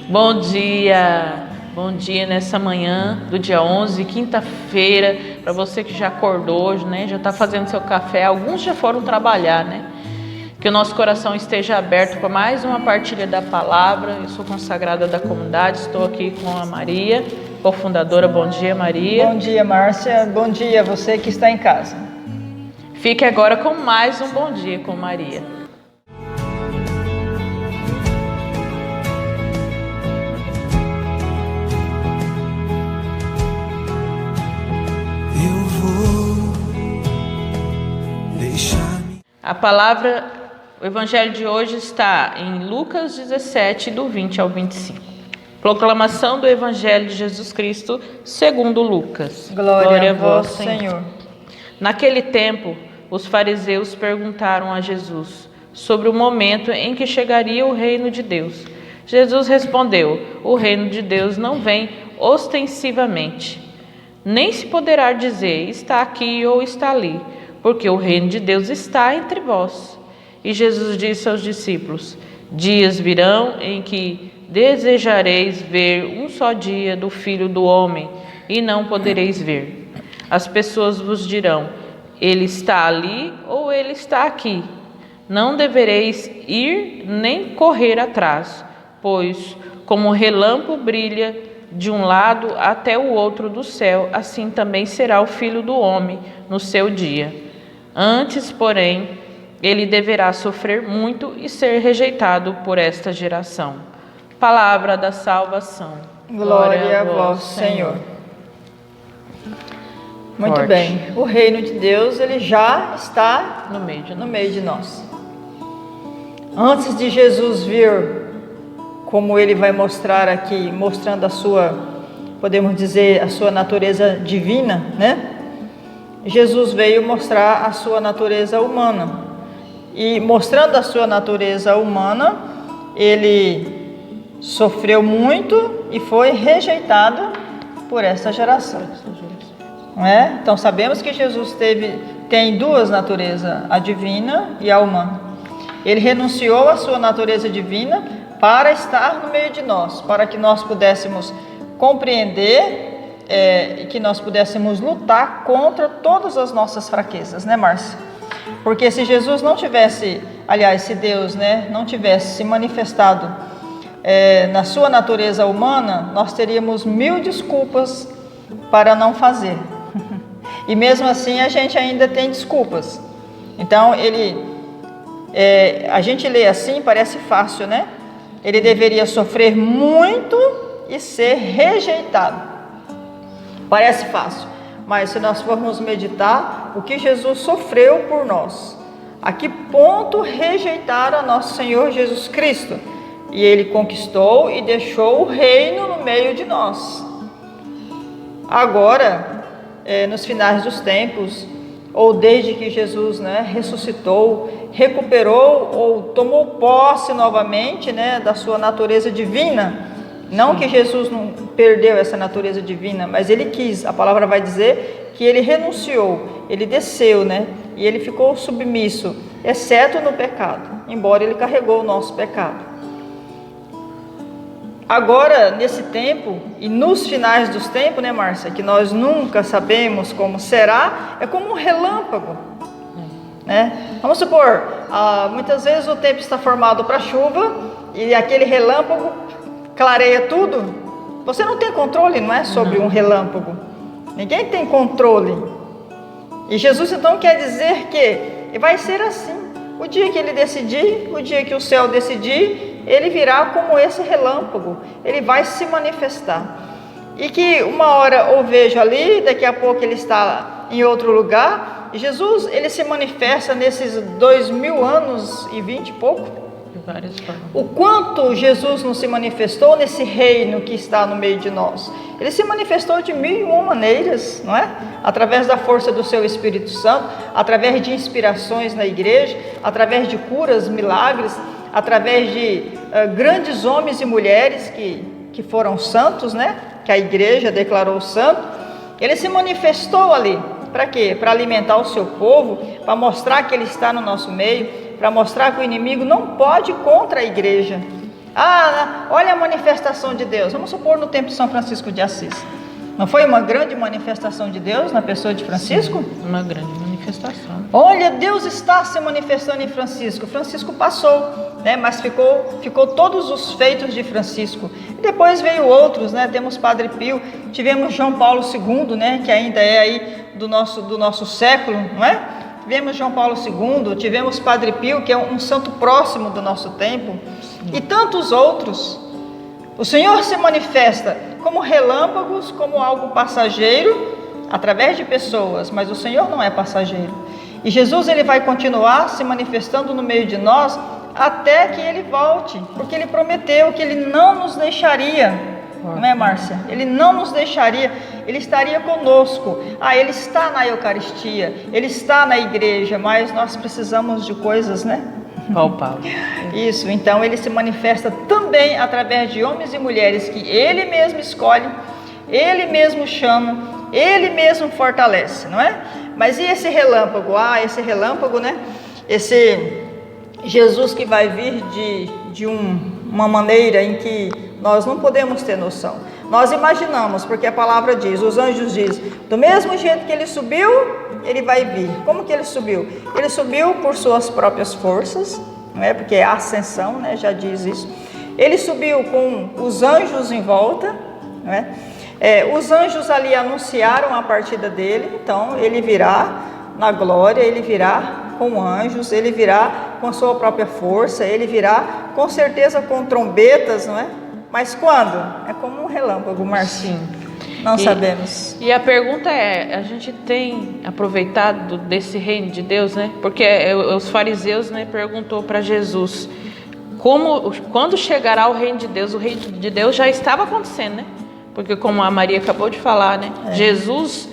Bom dia nessa manhã do dia 11, quinta-feira, para você que já acordou hoje, né? Já está fazendo seu café, alguns já foram trabalhar, né? Que o nosso coração esteja aberto para mais uma partilha da palavra. Eu sou consagrada da comunidade, estou aqui com a Maria, cofundadora. Bom dia, Maria. Bom dia, Márcia. Bom dia a você que está em casa. Fique agora com mais um Bom Dia com Maria. A palavra, o evangelho de hoje está em Lucas 17, do 20 ao 25. Proclamação do evangelho de Jesus Cristo segundo Lucas. Glória a vós, Senhor. Naquele tempo, os fariseus perguntaram a Jesus sobre o momento em que chegaria o reino de Deus. Jesus respondeu: o reino de Deus não vem ostensivamente, nem se poderá dizer está aqui ou está ali, porque o reino de Deus está entre vós. E Jesus disse aos discípulos: dias virão em que desejareis ver um só dia do Filho do Homem, e não podereis ver. As pessoas vos dirão: ele está ali ou ele está aqui. Não devereis ir nem correr atrás, pois como o relâmpago brilha de um lado até o outro do céu, assim também será o Filho do Homem no seu dia. Antes, porém, ele deverá sofrer muito e ser rejeitado por esta geração. Palavra da salvação. Glória a vós, Senhor. Muito Forte. bem. O reino de Deus, ele já está No meio de nós. Antes de Jesus vir, como ele vai mostrar aqui, mostrando a sua, podemos dizer, a sua natureza divina, né? Jesus veio mostrar a sua natureza humana. E mostrando a sua natureza humana, ele sofreu muito e foi rejeitado por essa geração. Não é? Então sabemos que Jesus tem duas naturezas, a divina e a humana. Ele renunciou à sua natureza divina para estar no meio de nós, para que nós pudéssemos compreender e que nós pudéssemos lutar contra todas as nossas fraquezas, né, Márcia? Porque se Jesus não tivesse, aliás, se Deus, né, não tivesse se manifestado na sua natureza humana, nós teríamos 1000 desculpas para não fazer. E mesmo assim a gente ainda tem desculpas. Então a gente lê assim, parece fácil, né? Ele deveria sofrer muito e ser rejeitado. Parece fácil, mas se nós formos meditar o que Jesus sofreu por nós, a que ponto rejeitaram a nosso Senhor Jesus Cristo, e Ele conquistou e deixou o reino no meio de nós. Agora, nos finais dos tempos, ou desde que Jesus, né, ressuscitou, recuperou ou tomou posse novamente, né, da sua natureza divina. Não que Jesus não perdeu essa natureza divina, mas ele quis. A palavra vai dizer que ele renunciou, ele desceu, né? E ele ficou submisso, exceto no pecado, embora ele carregou o nosso pecado. Agora, nesse tempo e nos finais dos tempos, né, Márcia, que nós nunca sabemos como será, é como um relâmpago, né? Vamos supor, muitas vezes o tempo está formado para chuva e aquele relâmpago clareia tudo. Você não tem controle, não é, sobre um relâmpago. Ninguém tem controle. E Jesus então quer dizer que vai ser assim. O dia que ele decidir, o dia que o céu decidir, ele virá como esse relâmpago. Ele vai se manifestar. E que uma hora eu vejo ali, daqui a pouco ele está em outro lugar. E Jesus, ele se manifesta nesses 2000 anos e 20 e pouco. Várias formas. O quanto Jesus não se manifestou nesse reino que está no meio de nós. Ele se manifestou de 1001 maneiras, não é? Através da força do seu Espírito Santo, através de inspirações na igreja, através de curas, milagres, através de grandes homens e mulheres que foram santos, né? Que a igreja declarou santo. Ele se manifestou ali. Para quê? Para alimentar o seu povo, para mostrar que ele está no nosso meio, para mostrar que o inimigo não pode ir contra a igreja. Olha a manifestação de Deus. Vamos supor no tempo de São Francisco de Assis. Não foi uma grande manifestação de Deus na pessoa de Francisco? Sim, uma grande manifestação. Olha, Deus está se manifestando em Francisco. Francisco passou, né? Mas ficou todos os feitos de Francisco. E depois veio outros, né? Temos Padre Pio, tivemos João Paulo II, né? Que ainda é aí do nosso século, não é? Tivemos João Paulo II, tivemos Padre Pio, que é um santo próximo do nosso tempo. Sim. E tantos outros. O Senhor se manifesta como relâmpagos, como algo passageiro, através de pessoas, mas o Senhor não é passageiro. E Jesus, ele vai continuar se manifestando no meio de nós até que ele volte, porque ele prometeu que ele não nos deixaria, não é, Márcia? Ele não nos deixaria, ele estaria conosco. Ele está na Eucaristia, ele está na igreja, mas nós precisamos de coisas, né? Palpável. Isso, então ele se manifesta também através de homens e mulheres que ele mesmo escolhe, ele mesmo chama, ele mesmo fortalece, não é? Mas e esse relâmpago? Esse relâmpago, né? Esse Jesus que vai vir de uma maneira em que nós não podemos ter noção. Nós imaginamos, porque a palavra diz, os anjos dizem, do mesmo jeito que ele subiu, ele vai vir. Como que ele subiu? Ele subiu por suas próprias forças, não é? Porque é a ascensão, né? Já diz isso. Ele subiu com os anjos em volta, não é? Os anjos ali anunciaram a partida dele, então ele virá na glória, ele virá com anjos, ele virá com a sua própria força, ele virá com certeza com trombetas, não é? Mas quando? É como um relâmpago, Marcinho. Não sabemos. E a pergunta é, a gente tem aproveitado desse reino de Deus, né? Porque os fariseus, né, perguntou para Jesus, quando chegará o reino de Deus? O reino de Deus já estava acontecendo, né? Porque como a Maria acabou de falar, né? Jesus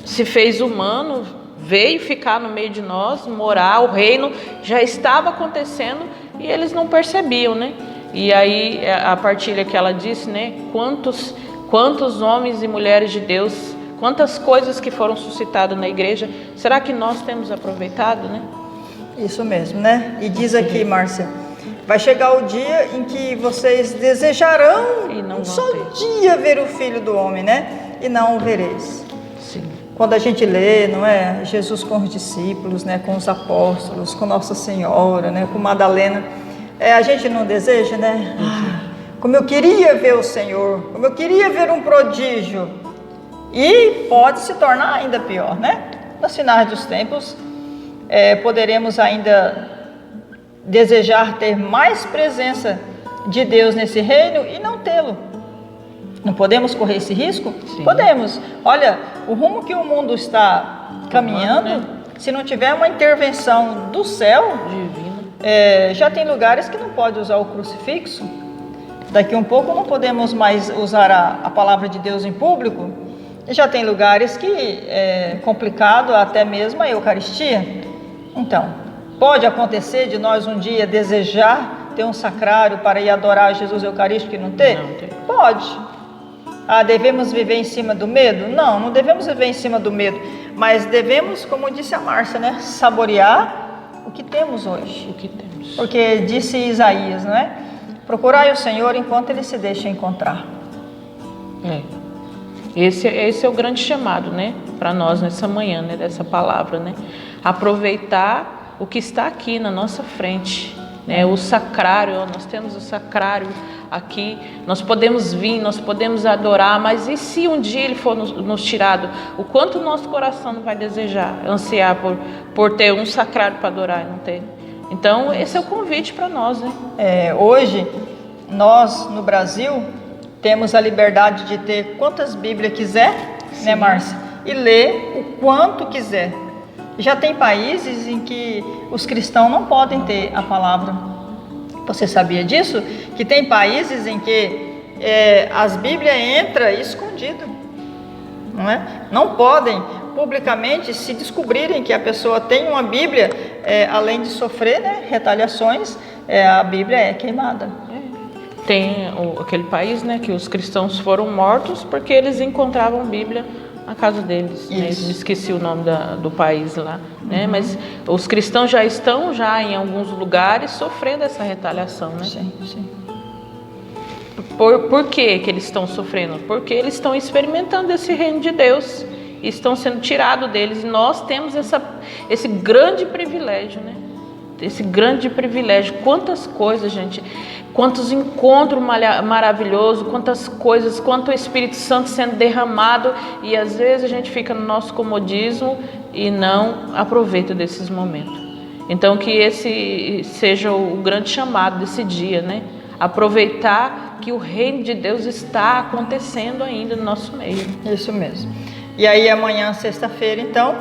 se fez humano, veio ficar no meio de nós, morar, o reino já estava acontecendo e eles não percebiam, né? E aí a partilha que ela disse, né? Quantos homens e mulheres de Deus, quantas coisas que foram suscitadas na igreja, será que nós temos aproveitado, né? Isso mesmo, né? E diz aqui, Márcia, vai chegar o dia em que vocês desejarão só um dia ver o Filho do Homem, né? E não o vereis. Sim. Quando a gente lê, não é? Jesus com os discípulos, né? Com os apóstolos, com Nossa Senhora, né? Com Madalena, a gente não deseja, né? Como eu queria ver o Senhor, como eu queria ver um prodígio. E pode se tornar ainda pior, né? Nos finais dos tempos, poderemos ainda desejar ter mais presença de Deus nesse reino e não tê-lo. Não podemos correr esse risco? Sim. Podemos. Olha, o rumo que o mundo está caminhando, né? Se não tiver uma intervenção do céu, já tem lugares que não pode usar o crucifixo. Daqui um pouco não podemos mais usar a palavra de Deus em público. E já tem lugares que é complicado até mesmo a Eucaristia. Então, pode acontecer de nós um dia desejar ter um sacrário para ir adorar Jesus Eucarístico e não ter? Não tem. Pode. Devemos viver em cima do medo? Não devemos viver em cima do medo. Mas devemos, como disse a Márcia, né, saborear o que temos hoje. O que temos. Porque disse Isaías, não é? Procurai o Senhor enquanto Ele se deixa encontrar. Esse é o grande chamado, né? Para nós nessa manhã, né? Dessa palavra, né? Aproveitar o que está aqui na nossa frente, né? O sacrário, nós temos o sacrário aqui, nós podemos vir, nós podemos adorar, mas e se um dia ele for nos tirado? O quanto o nosso coração não vai desejar, ansiar por ter um sacrário para adorar e não ter? Então, esse é o convite para nós, né? Hoje, nós no Brasil temos a liberdade de ter quantas Bíblias quiser, sim, né, Márcia? E ler o quanto quiser. Já tem países em que os cristãos não podem ter a palavra. Você sabia disso? Que tem países em que as Bíblias entram escondidas, não é? Não podem publicamente, se descobrirem que a pessoa tem uma Bíblia, além de sofrer, né, retaliações, a Bíblia é queimada. Tem aquele país, né, que os cristãos foram mortos porque eles encontravam Bíblia na casa deles. Né? Esqueci o nome do país lá, né? Mas os cristãos já estão em alguns lugares sofrendo essa retaliação, né? Sim, sim. Por que eles estão sofrendo? Porque eles estão experimentando esse reino de Deus e estão sendo tirados deles. E nós temos esse grande privilégio, né? Esse grande privilégio. Quantas coisas, gente, quantos encontros maravilhosos, quantas coisas, quanto o Espírito Santo sendo derramado, e às vezes a gente fica no nosso comodismo e não aproveita desses momentos. Então que esse seja o grande chamado desse dia, né? Aproveitar que o reino de Deus está acontecendo ainda no nosso meio. Isso mesmo. E aí amanhã, sexta-feira, então,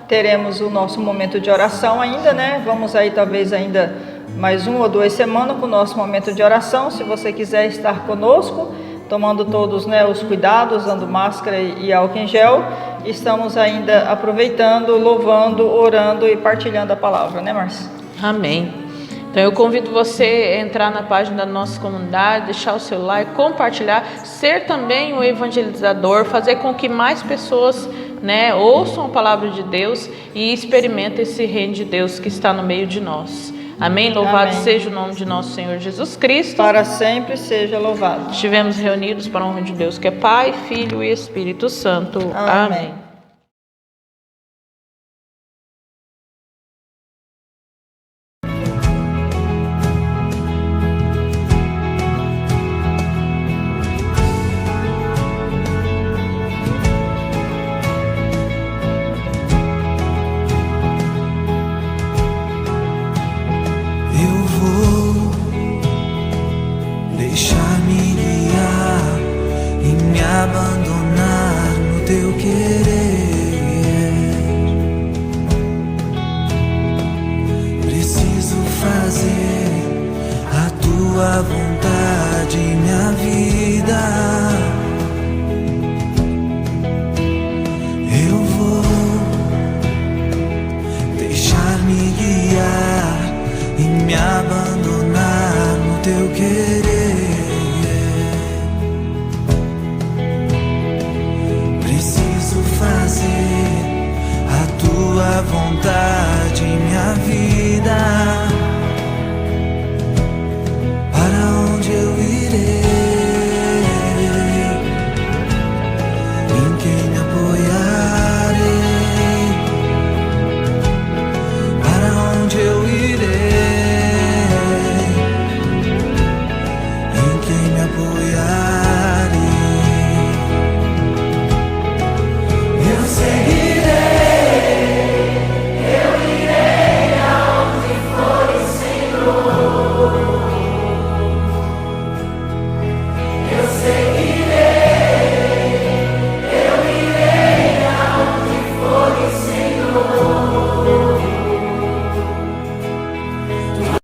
teremos o nosso momento de oração ainda, né? Vamos aí talvez ainda mais 1 ou 2 semanas com o nosso momento de oração. Se você quiser estar conosco, tomando todos, né, os cuidados, usando máscara e álcool em gel, estamos ainda aproveitando, louvando, orando e partilhando a palavra, né, Márcia? Amém. Então eu convido você a entrar na página da nossa comunidade, deixar o seu like, compartilhar, ser também um evangelizador, fazer com que mais pessoas, né, ouçam a palavra de Deus e experimentem esse reino de Deus que está no meio de nós. Amém? Louvado Amém. seja o nome de nosso Senhor Jesus Cristo. Para sempre seja louvado. Estivemos reunidos para a honra de Deus, que é Pai, Filho e Espírito Santo. Amém. Amém.